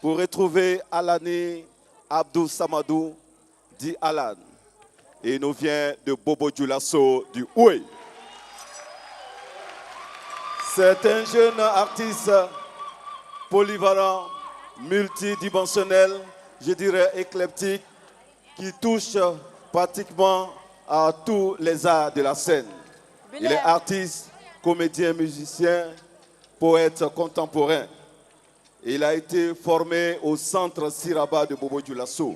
pour retrouver Alani Abdou Samadou, dit Alan. Et il nous vient de Bobo Dioulasso du Oué. C'est un jeune artiste polyvalent, multidimensionnel, je dirais éclectique, qui touche pratiquement à tous les arts de la scène. Il est artiste, comédien, musicien, poète contemporain. Il a été formé au centre Siraba de Bobo Dioulasso.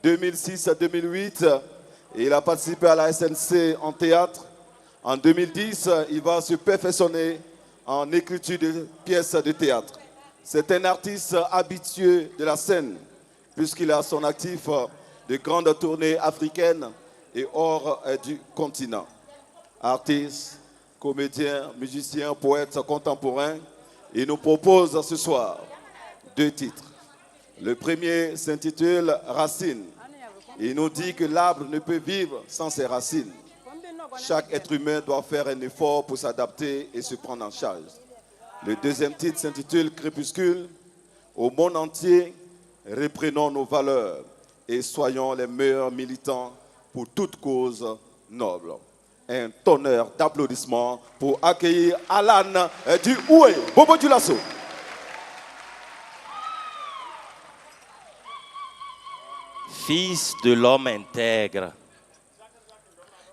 2006 à 2008, il a participé à la SNC en théâtre. En 2010, il va se perfectionner en écriture de pièces de théâtre. C'est un artiste habitué de la scène, puisqu'il a à son actif de grandes tournées africaines et hors du continent. Artiste, comédien, musicien, poète contemporain, il nous propose ce soir 2 titres. Le premier s'intitule Racines. Il nous dit que l'arbre ne peut vivre sans ses racines. Chaque être humain doit faire un effort pour s'adapter et se prendre en charge. Le deuxième titre s'intitule Crépuscule. Au monde entier, reprenons nos valeurs et soyons les meilleurs militants pour toute cause noble. Un tonnerre d'applaudissements pour accueillir Alan du Oué, Bobo Dioulasso. Fils de l'homme intègre,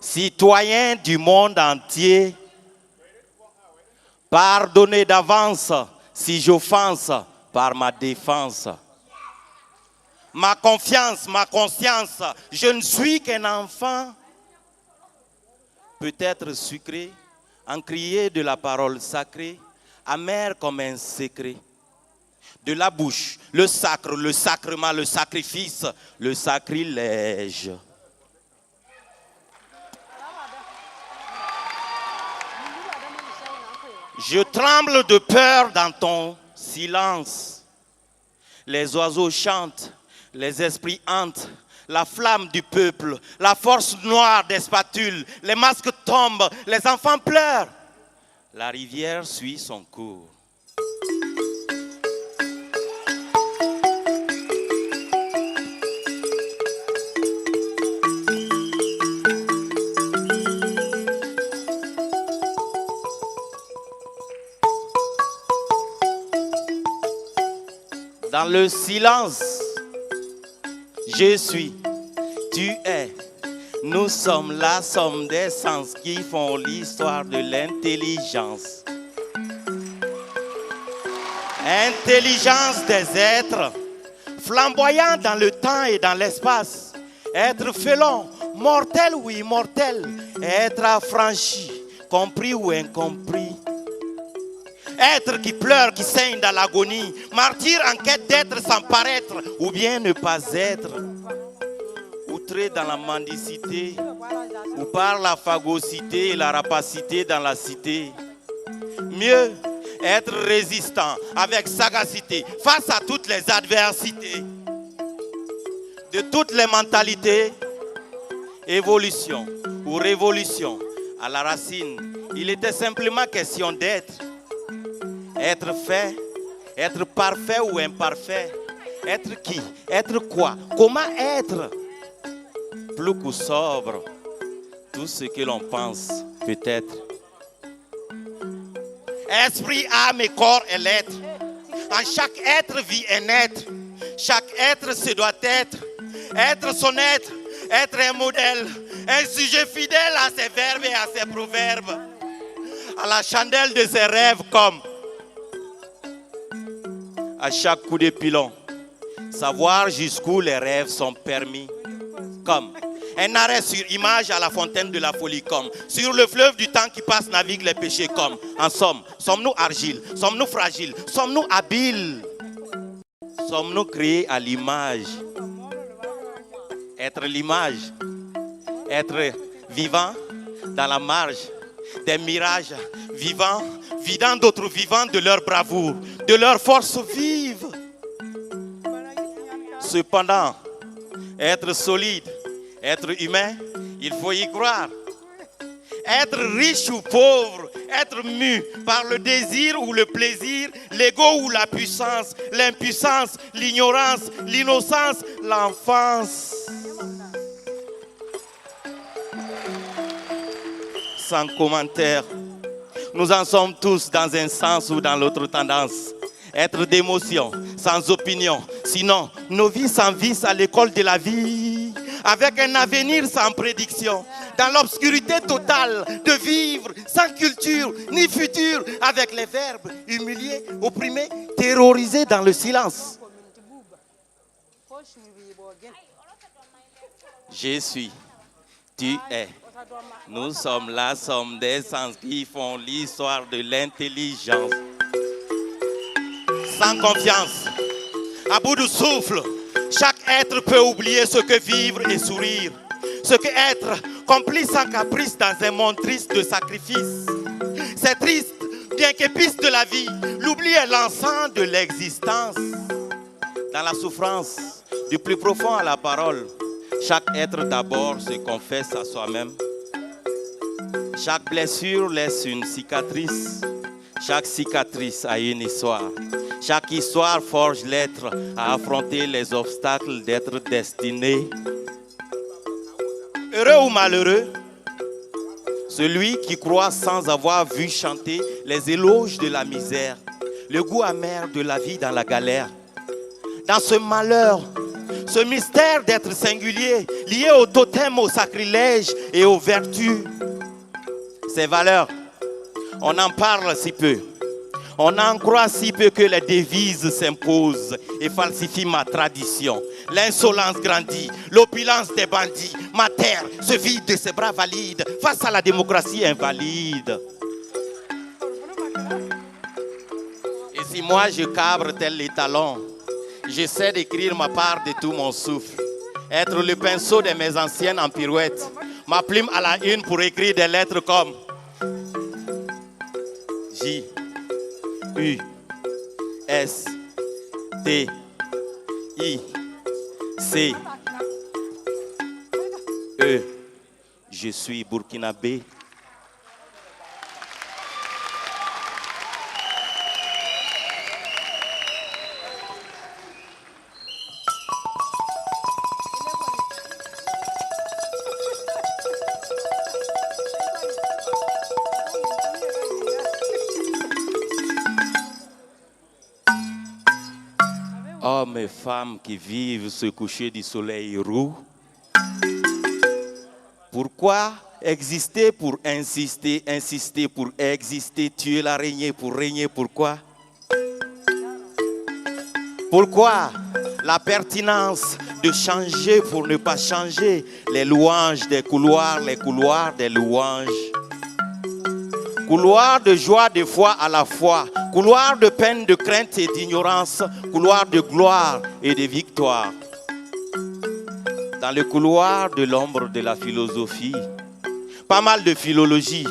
citoyen du monde entier, pardonnez d'avance si j'offense par ma défense. Ma confiance, ma conscience, je ne suis qu'un enfant, peut-être sucré, encrié de la parole sacrée, amer comme un secret. De la bouche, le sacre, le sacrement, le sacrifice, le sacrilège. Je tremble de peur dans ton silence. Les oiseaux chantent, les esprits hantent, la flamme du peuple, la force noire des spatules, les masques tombent, les enfants pleurent. La rivière suit son cours. Dans le silence, je suis, tu es. Nous sommes la somme des sens qui font l'histoire de l'intelligence. Intelligence des êtres, flamboyants dans le temps et dans l'espace. Être félon, mortel ou immortel, être affranchi, compris ou incompris. Être qui pleure, qui saigne dans l'agonie, martyr en quête d'être sans paraître, ou bien ne pas être. Outré dans la mendicité, ou par la phagocité et la rapacité dans la cité. Mieux, être résistant avec sagacité face à toutes les adversités. De toutes les mentalités, évolution ou révolution, à la racine, il était simplement question d'être. Être fait, être parfait ou imparfait, être qui, être quoi, comment être. Plus ou sobre, tout ce que l'on pense peut être. Esprit, âme et corps et l'être. En chaque être vit un être. Chaque être se doit être son être un modèle, un sujet fidèle à ses verbes et à ses proverbes, à la chandelle de ses rêves comme à chaque coup de pilon, savoir jusqu'où les rêves sont permis, comme un arrêt sur image à la fontaine de la folie, comme sur le fleuve du temps qui passe navigue les péchés, comme en somme, sommes-nous argile, sommes-nous fragiles, sommes-nous habiles, sommes-nous créés à l'image, être l'image, être vivant dans la marge des mirages, vivants, vidant d'autres vivants de leur bravoure, de leur force vive. Cependant, être solide, être humain, il faut y croire. Être riche ou pauvre, être mu par le désir ou le plaisir, l'ego ou la puissance, l'impuissance, l'ignorance, l'innocence, l'enfance. Sans commentaire, nous en sommes tous dans un sens ou dans l'autre tendance. Être d'émotion, sans opinion, sinon nos vies s'envissent à l'école de la vie, avec un avenir sans prédiction, dans l'obscurité totale de vivre sans culture ni futur, avec les verbes humiliés, opprimés, terrorisés dans le silence. Je suis, tu es. Nous sommes la somme des sens qui font l'histoire de l'intelligence. Sans confiance, à bout de souffle, chaque être peut oublier ce que vivre et sourire. Ce que être complice sans caprice dans un monde triste de sacrifice. C'est triste, bien qu'épice de la vie, l'oubli est l'encens de l'existence. Dans la souffrance, du plus profond à la parole, chaque être d'abord se confesse à soi-même. Chaque blessure laisse une cicatrice. Chaque cicatrice a une histoire. Chaque histoire forge l'être à affronter les obstacles d'être destiné. Heureux ou malheureux, celui qui croit sans avoir vu chanter les éloges de la misère, le goût amer de la vie dans la galère. Dans ce malheur, ce mystère d'être singulier, lié au totem, au sacrilège et aux vertus. Ces valeurs, on en parle si peu. On en croit si peu que les devises s'imposent et falsifient ma tradition. L'insolence grandit, l'opulence des bandits. Ma terre se vide de ses bras valides face à la démocratie invalide. Et si moi je cabre tel les talons, j'essaie d'écrire ma part de tout mon souffle. Être le pinceau de mes anciennes en pirouette. Ma plume à la une pour écrire des lettres comme J, U, S, T, I, C, E. Je suis burkinabé. Hommes et femmes qui vivent ce coucher du soleil roux. Pourquoi exister pour insister, insister pour exister, tuer l'araignée pour régner, pourquoi? Pourquoi la pertinence de changer pour ne pas changer, les louanges des couloirs, les couloirs des louanges. Couloir de joie, de foi à la fois. Couloir de peine, de crainte et d'ignorance. Couloir de gloire et de victoire. Dans le couloir de l'ombre de la philosophie, pas mal de philologie,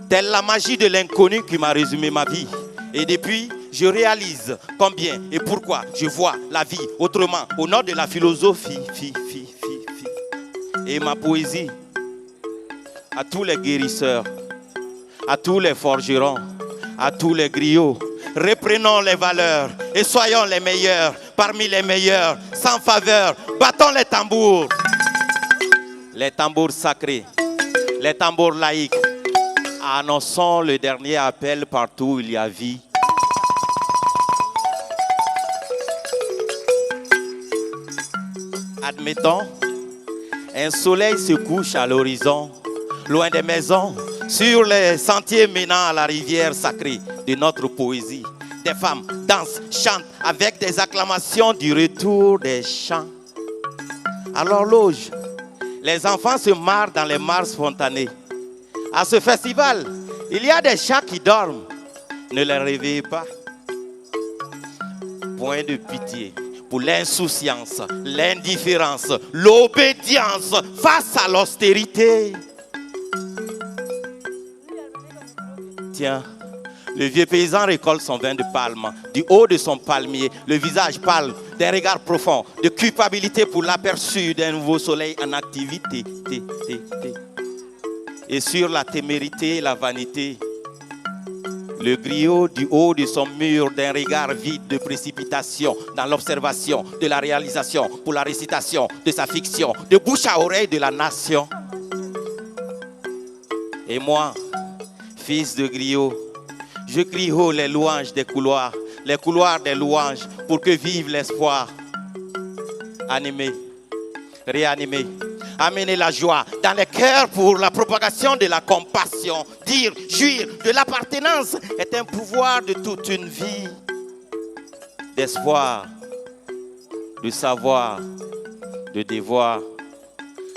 telle la magie de l'inconnu qui m'a résumé ma vie. Et depuis, je réalise combien et pourquoi je vois la vie autrement au nom de la philosophie. Et ma poésie, à tous les guérisseurs, à tous les forgerons, à tous les griots, reprenons les valeurs et soyons les meilleurs, parmi les meilleurs, sans faveur, battons les tambours sacrés, les tambours laïques, annonçons le dernier appel partout où il y a vie. Admettons, un soleil se couche à l'horizon, loin des maisons, sur les sentiers menant à la rivière sacrée de notre poésie. Des femmes dansent, chantent avec des acclamations du retour des chants. À l'horloge, les enfants se marrent dans les mares spontanées. À ce festival, il y a des chats qui dorment. Ne les réveillez pas. Point de pitié pour l'insouciance, l'indifférence, l'obédience face à l'austérité. Tiens, le vieux paysan récolte son vin de palme. Du haut de son palmier, le visage pâle, d'un regard profond, de culpabilité pour l'aperçu d'un nouveau soleil en activité. et sur la témérité et la vanité. Le griot du haut de son mur d'un regard vide de précipitation dans l'observation de la réalisation pour la récitation de sa fiction, de bouche à oreille de la nation. Et moi, fils de griot, je crie haut les louanges des couloirs des louanges pour que vive l'espoir. Animer, réanimer, amener la joie dans les cœurs pour la propagation de la compassion. Dire, jouir de l'appartenance est un pouvoir de toute une vie. D'espoir, de savoir, de devoir.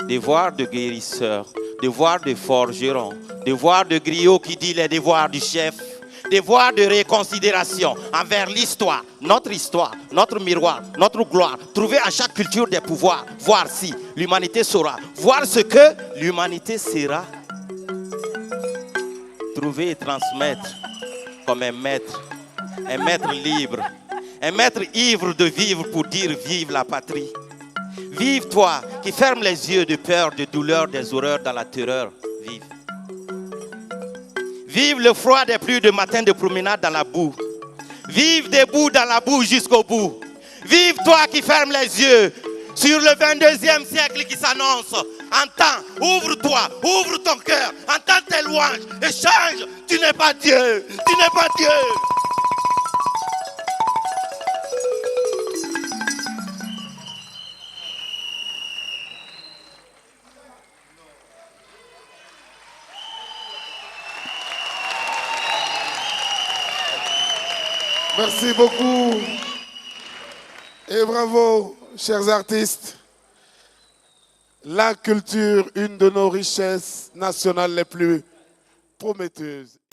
Devoir de guérisseur, devoir de forgeron, devoir de griot qui dit les devoirs du chef. Devoir de réconsidération envers l'histoire, notre miroir, notre gloire. Trouver à chaque culture des pouvoirs, voir si l'humanité saura, voir ce que l'humanité sera. Trouver et transmettre comme un maître libre, un maître ivre de vivre pour dire vive la patrie. Vive toi qui ferme les yeux de peur, de douleur, des horreurs dans la terreur. Vive. Vive le froid des pluies de matin de promenade dans la boue. Vive debout dans la boue jusqu'au bout. Vive toi qui fermes les yeux sur le 22e siècle qui s'annonce. Entends, ouvre-toi, ouvre ton cœur, entends tes louanges et change. Tu n'es pas Dieu, tu n'es pas Dieu. Merci beaucoup et bravo, chers artistes. La culture, une de nos richesses nationales les plus prometteuses.